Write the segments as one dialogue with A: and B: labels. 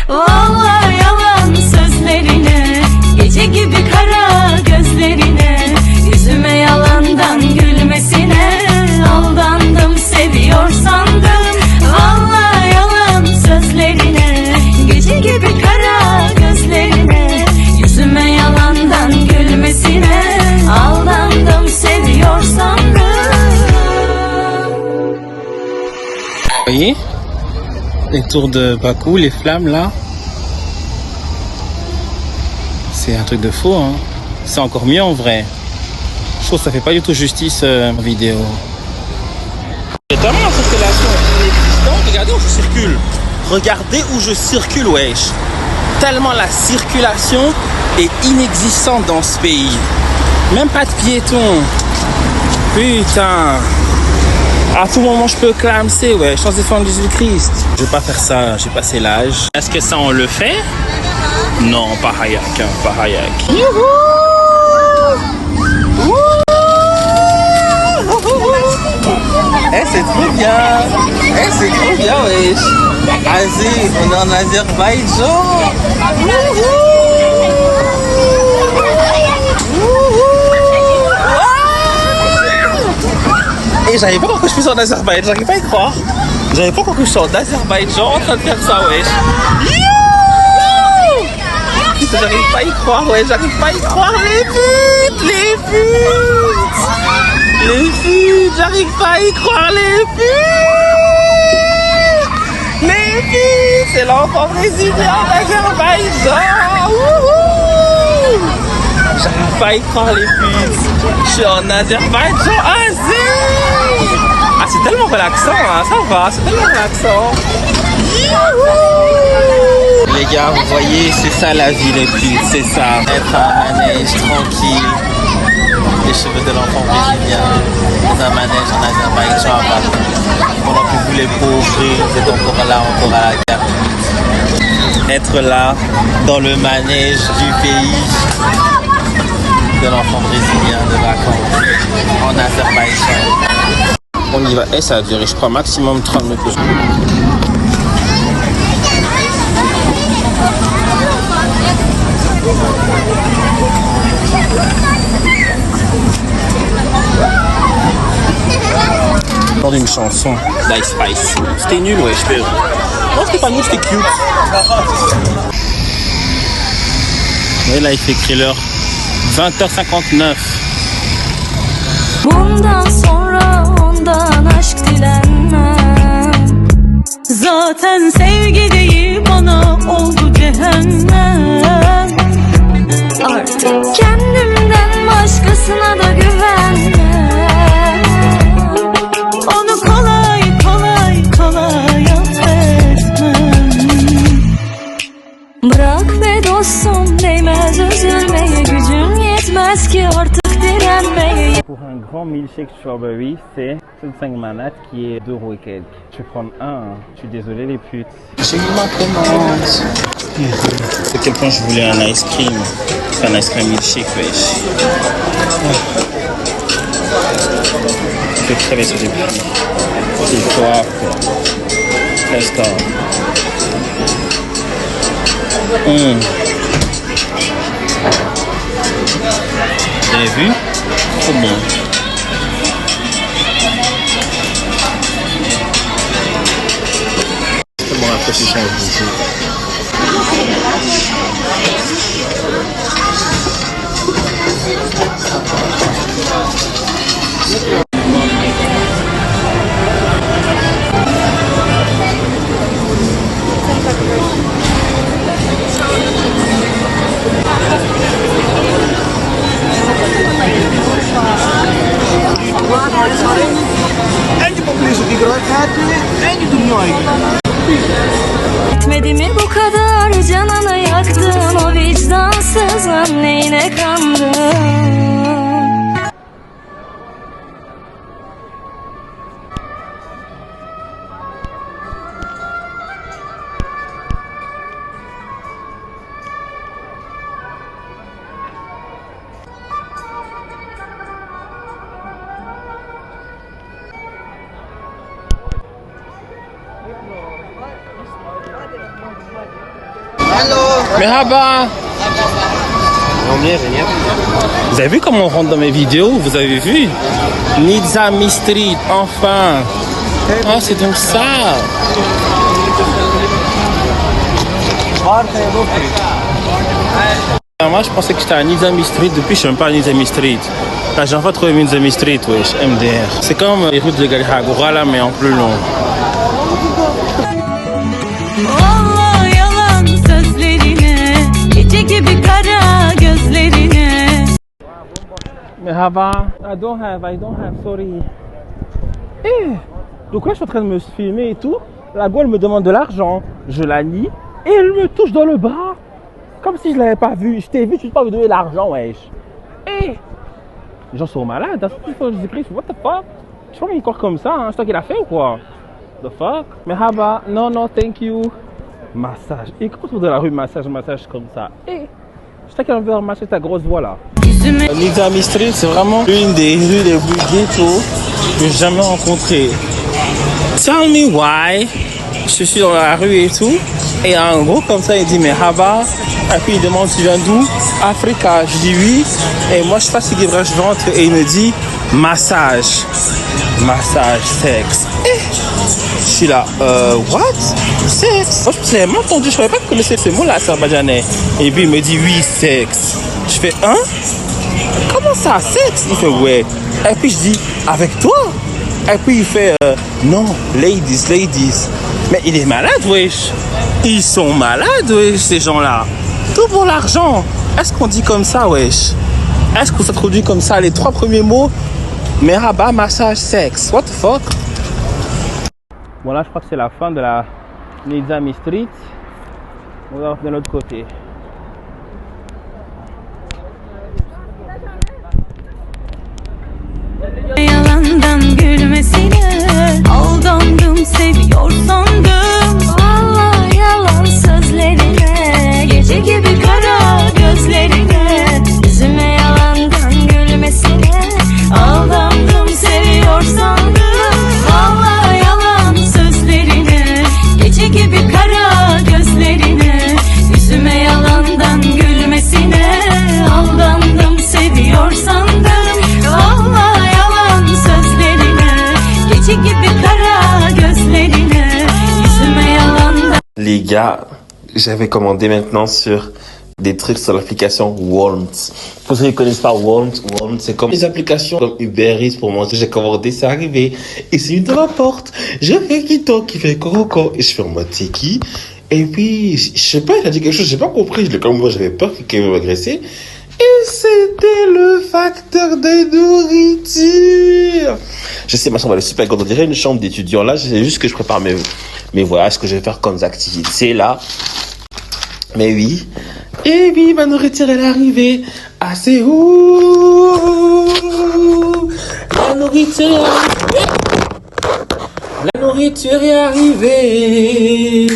A: Vallahi yalan sözlerine, gece gibi kara gözlerine, yüzüme yalandan gülmesine aldandım, seviyor sandım. Vallahi yalan sözlerine, gece gibi kara gözlerine, yüzüme yalandan gülmesine aldandım, seviyor sandım.
B: Vous voyez les tours de Bakou, les flammes là, c'est un truc de fou, hein. C'est encore mieux en vrai. Je trouve que ça fait pas du tout justice en vidéo. Il y a tellement la circulation inexistante. Regardez où je circule. Regardez où je circule, wesh. Tellement la circulation est inexistante dans ce pays. Même pas de piétons. Putain. À tout moment, je peux clamser, ouais. Chance de défendre Jésus-Christ. Je vais pas faire ça, j'ai passé l'âge. Est-ce que ça, on le fait? Non, pas Hayak, hein, pas Hayak. Youhou! Eh, c'est trop bien! Eh, c'est trop bien, wesh! Vas-y, on est en Azerbaïdjan! Et j'avais pas compris que je suis en Azerbaïdjan, j'arrive pas à y croire. J'avais pas compris que je suis en Azerbaïdjan en train de faire ça, wesh. Putain, j'arrive pas à y croire, ouais, j'arrive pas à y croire. Les putes, j'arrive pas à y croire, les putes, c'est l'enfant brésilien d'Azerbaïdjan. J'arrive pas à y croire, les putes. Je suis en Azerbaïdjan, Ah, c'est tellement relaxant, hein, ça va, c'est tellement relaxant. Les gars, vous voyez, c'est ça la vie, les putes, c'est ça. Être à un manège tranquille, les cheveux de l'enfant brésilien, dans un manège en Azerbaïdjan, pendant que vous les pauvres, vous êtes encore là, encore à la gare. Être là, dans le manège du pays de l'enfant brésilien de vacances, en Azerbaïdjan. On y va, et ça a duré, je crois, maximum 30 minutes. Lors d'une chanson d'Ice Spice. C'était nul, ouais, je fais. Non, c'était pas nul, c'était cute. Et là, il fait écrit l'heure 20h59.
A: Bundan sonra ondan aşk dilenmem. Zaten sevgi değil bana oldu cehennem. Artık kendimden başkasına da güvenmem. Onu kolay affetmem. Bırak be dostum, değmez üzülmeye, gücüm yetmez ki artık.
B: Pour un grand milkshake strawberry, c'est 5 manates qui est 2 € et quelques. Je vais prendre un, hein. Je suis désolé les putes. J'ai eu ma commande. À quel point je voulais un ice cream. C'est un ice cream milkshake, wesh. Je vais crever sur des prix. C'est quoi? Let's go. Vous avez vu? Trop bon. C'est bon, après c'est change beaucoup.
A: Etmedi mi bu kadar canını yaktın, o vicdansızın neyine kandın?
B: Merhaba. Vous avez vu comment on rentre dans mes vidéos? Vous avez vu? Nizami Street, enfin. Ah, c'est donc ça. Moi, je pensais que j'étais à Nizami Street. Depuis, je suis même pas à Nizami Street. Là, j'ai enfin trouvé Nizami Street, wesh, MDR. C'est comme les routes de Galihagora, là, mais en plus long.
A: Vallahi yalan sözlerine, gece gibi kara gözlerine.
B: Merhaba. I don't have, sorry. Eh, donc là, je suis en train de me filmer et tout. La go, elle me demande de l'argent. Je la nie. Et elle me touche dans le bras. Comme si je l'avais pas vu. Je t'ai vu, tu ne peux pas me donner l'argent, wesh. Eh, les gens sont malades. Dans ce faut Jésus-Christ, what the fuck? Je sais pas qu'il corps comme ça, hein. C'est toi qui l'as fait ou quoi? The fuck? Merhaba. Non, non, thank you. Massage. Et comment tu vas dans la rue, massage comme ça? Eh, je t'ai qu'à me faire masser ta grosse voix là. Nizami Street, c'est vraiment une des rues les plus ghetto que j'ai jamais rencontrées. Tell me why. Je suis dans la rue et tout. Et en gros, comme ça, il dit merhaba. Et puis il demande tu viens d'où? Africa. Je dis oui. Et moi, je sais pas ce qu'il devrait, je rentre et il me dit massage. Massage, sexe. Et je suis là, what? Sexe? Moi, je n'avais pas entendu, je savais pas que connaissait ces mots-là, azerbaïdjanais. Et puis il me dit oui, sexe. Je fais hein? Comment ça, sexe? Il fait ouais. Et puis je dis avec toi? Et puis il fait non, ladies, ladies. Mais il est malade, wesh. Ils sont malades, wesh, ces gens-là. Tout pour l'argent. Est-ce qu'on dit comme ça, wesh? Est-ce qu'on se traduit comme ça les trois premiers mots? Merhaba, massage, sexe. What the fuck? Bon, là, je crois que c'est la fin de la Nizami Street. On va de l'autre côté.
A: Yalandan gülmesine aldandım, seviyor sandım. Vallahi yalan sözlerine, gece gibi kara gözlerine. Yüzüme yalandan gülmesine aldandım, seviyor sandım. Vallahi yalan sözlerine, gece gibi kara gözlerine. Yüzüme yalandan gülmesine aldandım, seviyor sandım. Vallahi yalan sözlerine, gece gibi kara gözlerine. Yüzüme yalandan.
C: Les gars, j'avais commandé maintenant sur des trucs sur l'application Walmart. Pour ceux qui ne connaissent pas Walmart, c'est comme les applications comme Uber Eats pour manger. J'ai commandé, c'est arrivé. Et c'est une de la porte. Je fais Kito qui fait coco. Et je fais en mode c'est qui? Et puis, je sais pas, il a dit quelque chose, j'ai pas compris. Comme moi, j'avais peur qu'il quelqu'un m'agressait. Et c'était le facteur de nourriture. Je sais, ma chambre elle est super grande. On dirait une chambre d'étudiant. Là, c'est juste que je prépare mes voyages, ce que je vais faire comme activité là. Mais oui. Et oui, ma nourriture elle est arrivée. Ah, c'est où? La nourriture est arrivée. La nourriture est arrivée.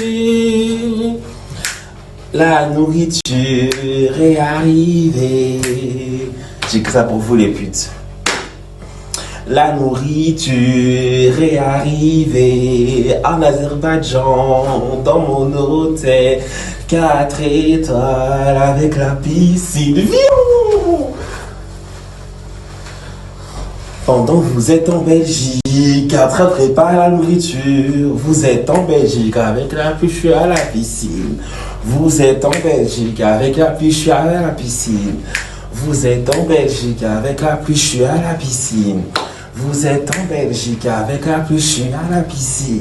C: La nourriture est arrivée. J'ai que ça pour vous les putes. La nourriture est arrivée en Azerbaïdjan, dans mon hôtel 4 étoiles avec la piscine. Viou! Pendant que vous êtes en Belgique, en train de préparer la nourriture, vous êtes en Belgique avec la pluie, je suis à la piscine. Vous êtes en Belgique avec la pluie, je suis à la piscine. Vous êtes en Belgique avec la pluie, je suis à la piscine. Vous êtes en Belgique avec la pluie, je suis à la piscine.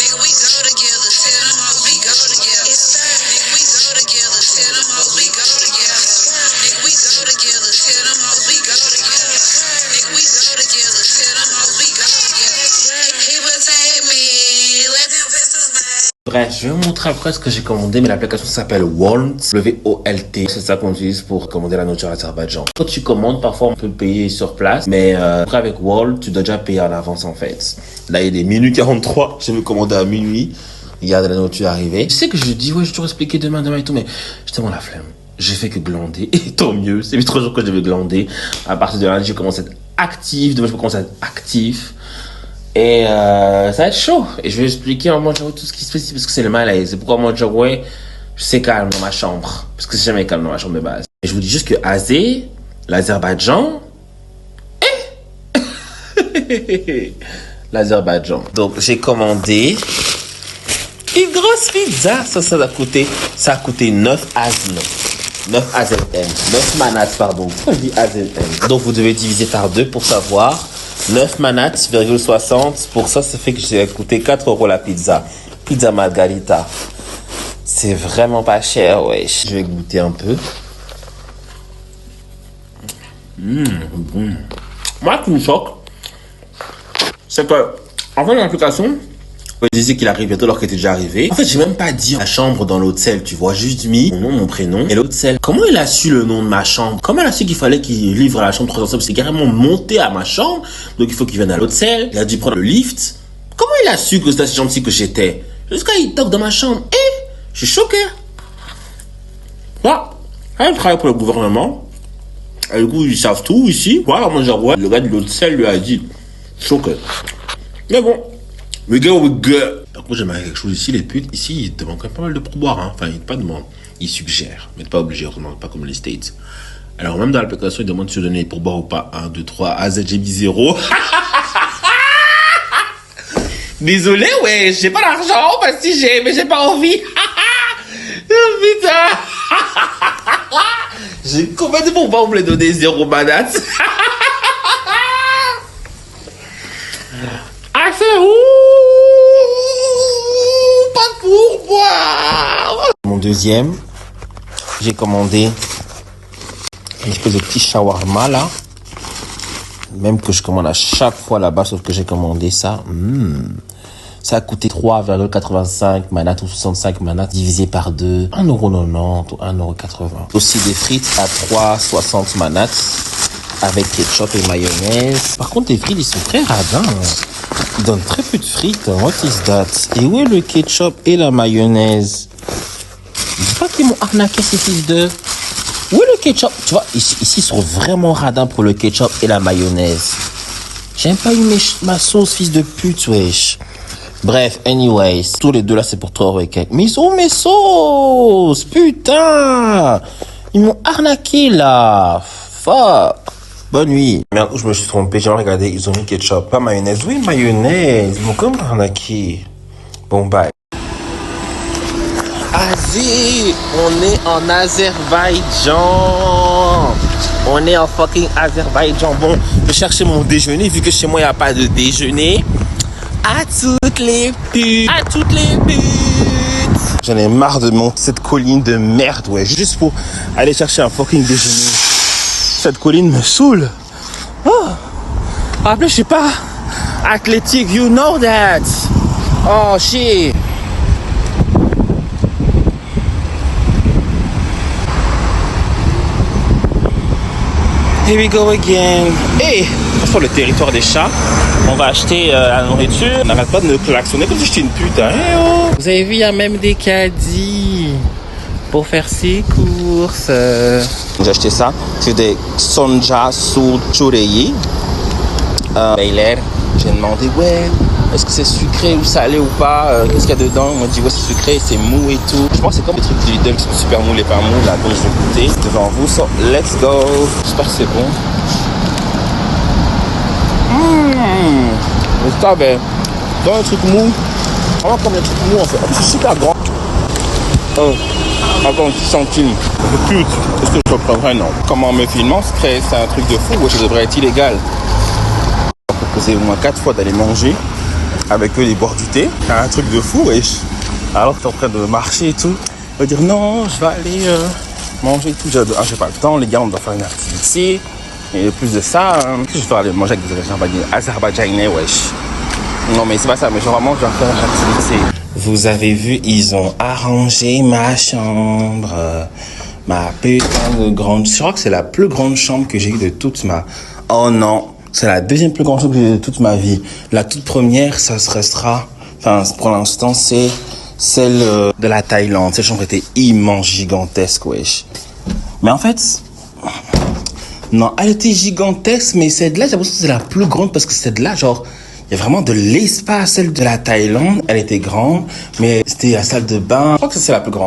D: Nigga, we go together. Tell them hoes we go together. It's
C: Bref, je vais vous montrer après ce que j'ai commandé, mais l'application s'appelle Wolt, W-O-L-T. C'est ça qu'on utilise pour commander la nourriture à Azerbaïdjan. Quand tu commandes, parfois on peut payer sur place, mais après avec Wolt, tu dois déjà payer en avance en fait. Là, il est minuit 43, je vais commander à minuit. Regarde la nourriture arriver. Je sais que je dis, ouais, je vais toujours expliquer demain et tout, mais j'ai tellement la flemme. J'ai fait que glander, et tant mieux. C'est 3 jours que je vais glander. À partir de lundi, je commence à être actif. Demain, je vais commencer à être actif. Et ça va être chaud. Et je vais expliquer en mode tout ce qui se passe parce que c'est le malaise. C'est pourquoi en mode ouais, je sais calme dans ma chambre. Parce que c'est jamais calme dans ma chambre de base. Et je vous dis juste que Azé, l'Azerbaïdjan, l'Azerbaïdjan. Donc j'ai commandé une grosse pizza. Ça a coûté 9 AZN. 9 AZN. 9 manats, pardon. Pourquoi je dis AZN? Donc vous devez diviser par 2 pour savoir. 9 manats, 60. Pour ça, ça fait que j'ai coûté 4 € la pizza. Pizza margarita. C'est vraiment pas cher, ouais. Je vais goûter un peu. Moi, ce qui me choque, c'est que, en fait, l'application, il disait qu'il arrive bientôt alors qu'il était déjà arrivé. En fait, j'ai même pas dit la chambre dans l'hôtel, tu vois. Juste mis mon nom, mon prénom et l'hôtel. Comment il a su le nom de ma chambre? Comment il a su qu'il fallait qu'il livre à la chambre 307? C'est carrément monté à ma chambre. Donc, il faut qu'il vienne à l'hôtel. Il a dû prendre le lift. Comment il a su que c'était si gentil que j'étais? Jusqu'à il toque dans ma chambre. Je suis choqué. Là, il travaille pour le gouvernement. Et du coup, ils savent tout ici. Voilà, moi, genre, ouais, le gars de l'hôtel lui a dit. Choqué. Mais bon. We go. Par contre, j'aimerais quelque chose ici, les putes. Ici, ils demandent quand même pas mal de pourboire, hein. Enfin, ils pas demandent. Ils suggèrent. Mais pas obligé, autrement, pas comme les States. Alors, même dans l'application, ils demandent si tu donnes les pourboires ou pas. 1, 2, 3, AZ, j'ai mis 0. Désolé, ouais, j'ai pas d'argent. Bah, si j'ai, mais j'ai pas envie. Oh, putain. J'ai combien de pourboires vous me les donner 0 bananes? Ah, c'est où? Pas de pourboire. Mon deuxième, j'ai commandé une espèce de petit shawarma là. Même que je commande à chaque fois là-bas, sauf que j'ai commandé ça. Ça a coûté 3,85 manats ou 65 manats divisé par 2. 1,90 € ou 1,80 €. Aussi des frites à 3,60 manats avec ketchup et mayonnaise. Par contre, les frites, ils sont très radins. Ils donnent très peu de frites. What is that? Et où est le ketchup et la mayonnaise? Je dis pas qu'ils m'ont arnaqué ces fils de... Où est le ketchup? Tu vois, ici, ils sont vraiment radins pour le ketchup et la mayonnaise. J'aime pas eu ma sauce, fils de pute, wesh. Bref, anyways, tous les deux là, c'est pour 3 € et quelques. Mais ils ont mes sauces, putain! Ils m'ont arnaqué là. Fuck. Bonne nuit. Merde, je me suis trompé, j'ai regardé, ils ont mis ketchup, pas mayonnaise. Oui, mayonnaise. Ils m'ont comme arnaqué. Bon, bye. Asie, on est en Azerbaïdjan. On est en fucking Azerbaïdjan. Bon, je vais chercher mon déjeuner, vu que chez moi, il n'y a pas de déjeuner. À toutes les putes. À toutes les putes. J'en ai marre de monter cette colline de merde, ouais. Juste pour aller chercher un fucking déjeuner. Cette colline me saoule. Oh. Après, je suis pas athlétique, you know that. Oh, shit. Here we go again. Hey, sur le territoire des chats, on va acheter la nourriture. On n'arrête pas de me klaxonner comme si j'étais une pute. Hein. Hey, oh. Vous avez vu, il y a même des caddies pour faire ses courses. J'ai acheté ça. C'est des sonja surchureyi. Bailer. J'ai demandé, ouais, est-ce que c'est sucré ou salé ou pas? Qu'est-ce qu'il y a dedans? On m'a dit, ouais, c'est sucré, c'est mou et tout. Je pense que c'est comme des trucs de Lidl qui sont super mous, les pains mous, là. Donc je vais goûter devant vous. So, let's go. J'espère que c'est bon. Mais ça, ben, dans un truc mou, vraiment comme un truc mou, en fait. C'est super grand. Oh, attends, 10 centimes. Pute, est-ce que je reprendrai? Non. Comment me filmant, c'est un truc de fou, ouais, ça devrait être illégal. Proposer au moins 4 fois d'aller manger avec eux et boire du thé. C'est un truc de fou, wesh. Alors que t'es en train de marcher et tout. On va dire non, je vais aller manger et tout. J'ai pas le temps, les gars, on doit faire une activité. Et plus de ça, je vais aller manger avec des Azerbaïdjanais, wesh. Non, mais c'est pas ça, mais genre vraiment, je dois faire une activité. Vous avez vu, ils ont arrangé ma chambre. Ma putain de grande... Je crois que c'est la plus grande chambre que j'ai eue de toute ma... Oh non, c'est la deuxième plus grande chambre que j'ai eue de toute ma vie. La toute première, ça se restera... Enfin, pour l'instant, c'est celle de la Thaïlande. Cette chambre était immense, gigantesque, wesh. Mais en fait... Non, elle était gigantesque, mais celle-là, j'ai l'impression que c'est la plus grande parce que celle-là, genre... Il y a vraiment de l'espace. Celle de la Thaïlande, elle était grande, mais c'était la salle de bain. Je crois que c'est la plus grande.